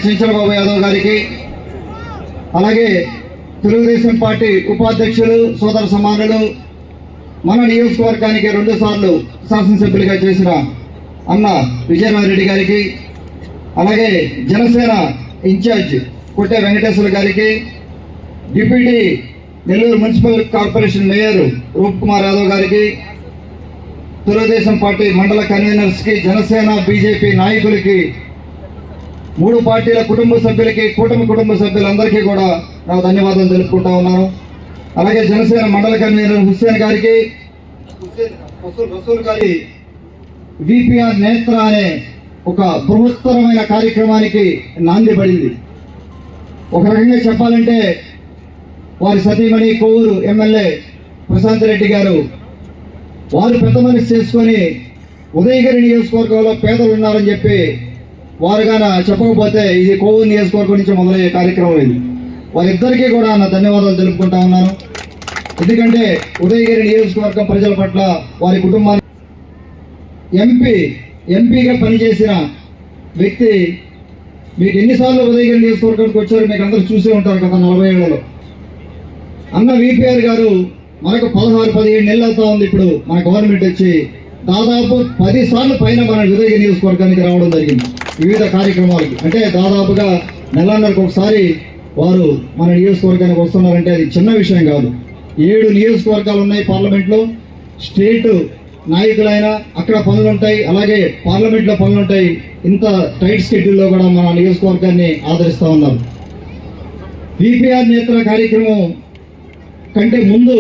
చంచలబాబు యాదవ్ గారికి, అలాగే తెలుగుదేశం పార్టీ ఉపాధ్యక్షులు సోదర సమానులు, మన నియోజకవర్గానికి 2 సార్లు శాసనసభ్యులుగా చేసిన అన్న విజయరామరెడ్డి గారికి, అలాగే జనసేన ఇన్ఛార్జ్ కొట్టే వెంకటేశ్వర గారికి, deputy Nellore municipal corporation mayor Roop Kumar Yadav గారికి, తెలుగుదేశం పార్టీ మండల కన్వీనర్స్కి, జనసేన బీజేపీ నాయకులకి, 3 పార్టీల కుటుంబ సభ్యులకి, కూటమి కుటుంబ సభ్యులందరికీ కూడా నా ధన్యవాదాలు తెలుపుకుంటా ఉన్నాను. అలాగే జనసేన మండల కన్వీనర్ హుస్సేన్ గారికి, రసూల్ గారి విపిఆర్ నేత్ర అనే ఒక బృహత్తరమైన కార్యక్రమానికి నాంది పడింది. ఒక రకంగా చెప్పాలంటే వారి సతీమణి కొవ్వూరు ఎమ్మెల్యే ప్రశాంత్ రెడ్డి గారు వారు పెద్ద మనసు చేసుకొని ఉదయగిరి నియోజకవర్గంలో పేదలు ఉన్నారని చెప్పి వారుగాన చెప్పకపోతే ఇది కొవ్వూరు నియోజకవర్గం నుంచి మొదలయ్యే కార్యక్రమం ఇది. వారిద్దరికీ కూడా నా ధన్యవాదాలు తెలుపుకుంటా ఉన్నాను. ఎందుకంటే ఉదయగిరి నియోజకవర్గం ప్రజల పట్ల వారి కుటుంబాన్ని ఎంపీగా పనిచేసిన వ్యక్తి. మీకు ఎన్నిసార్లు ఉదయగిరి నియోజకవర్గానికి వచ్చారు మీకు అందరూ చూసే ఉంటారు కదా 40 ఏళ్లలో. అన్న విపిఆర్ గారు మనకు 16-17 నెలలు అవుతా ఉంది ఇప్పుడు మన గవర్నమెంట్ వచ్చి. దాదాపు 10 సార్లు పైన మన ఉదయగిరి నియోజకవర్గానికి రావడం జరిగింది వివిధ కార్యక్రమాలకి. అంటే దాదాపుగా నెలన్నరకు ఒకసారి వారు మన నియోజకవర్గానికి వస్తున్నారంటే అది చిన్న విషయం కాదు. 7 నియోజకవర్గాలు ఉన్నాయి పార్లమెంట్లో. స్టేట్ నాయకులైనా అక్కడ పనులు ఉంటాయి, అలాగే పార్లమెంట్లో పనులు ఉంటాయి. ఇంత టైట్ షెడ్యూల్లో కూడా మన నియోజకవర్గాన్ని ఆదరిస్తూ ఉన్నారు. విపిఆర్ నేత్ర కార్యక్రమం కంటే ముందు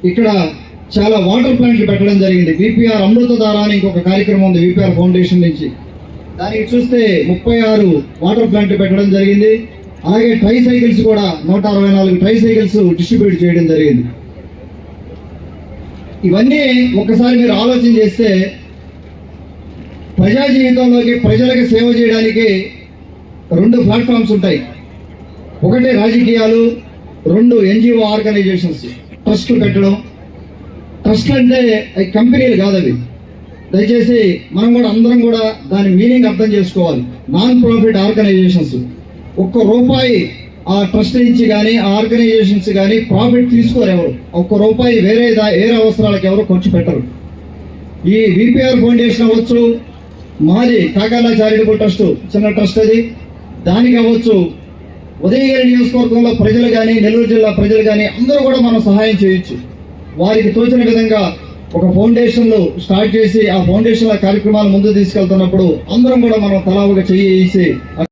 ఇక్కడ చాలా వాటర్ ప్లాంట్లు పెట్టడం జరిగింది. విపిఆర్ అమృతధార అని ఇంకొక కార్యక్రమం ఉంది విపిఆర్ ఫౌండేషన్ నుంచి. దానికి చూస్తే 36 వాటర్ ప్లాంట్లు పెట్టడం జరిగింది. అలాగే ట్రై సైకిల్స్ కూడా 164 ట్రై సైకిల్స్ డిస్ట్రిబ్యూట్ చేయడం జరిగింది. ఇవన్నీ ఒకసారి మీరు ఆలోచన చేస్తే ప్రజా జీవితంలోకి ప్రజలకు సేవ చేయడానికి 2 ప్లాట్ఫామ్స్ ఉంటాయి. ఒకటి రాజకీయాలు, 2 ఎన్జిఓ ఆర్గనైజేషన్స్. ట్రస్ట్ పెట్టడం. ట్రస్ట్ అంటే అవి కంపెనీలు కాదు, అవి దయచేసి మనం కూడా అందరం కూడా దాని మీనింగ్ అర్థం చేసుకోవాలి. Non profit organisations. ₹1 ఆ ట్రస్ట్ నుంచి కానీ ఆ ఆర్గనైజేషన్స్ కానీ ప్రాఫిట్ తీసుకోరు ఎవరు. ₹1 వేరే అవసరాలకు ఎవరు ఖర్చు పెట్టరు. ఈ విపిఆర్ ఫౌండేషన్ అవ్వచ్చు, మాది కాకాల చారిటబుల్ ట్రస్ట్ చిన్న ట్రస్ట్ అది, దానికి అవ్వచ్చు. ఉదయగిరి నియోజకవర్గంలో ప్రజలు కానీ నెల్లూరు జిల్లా ప్రజలు కానీ అందరూ కూడా మనం సహాయం చేయొచ్చు. వారికి తోచిన విధంగా ఒక ఫౌండేషన్లు స్టార్ట్ చేసి ఆ ఫౌండేషన్ల కార్యక్రమాలు ముందు తీసుకెళ్తున్నప్పుడు అందరం కూడా మనం తలా ఒక చెయ్యి వేసి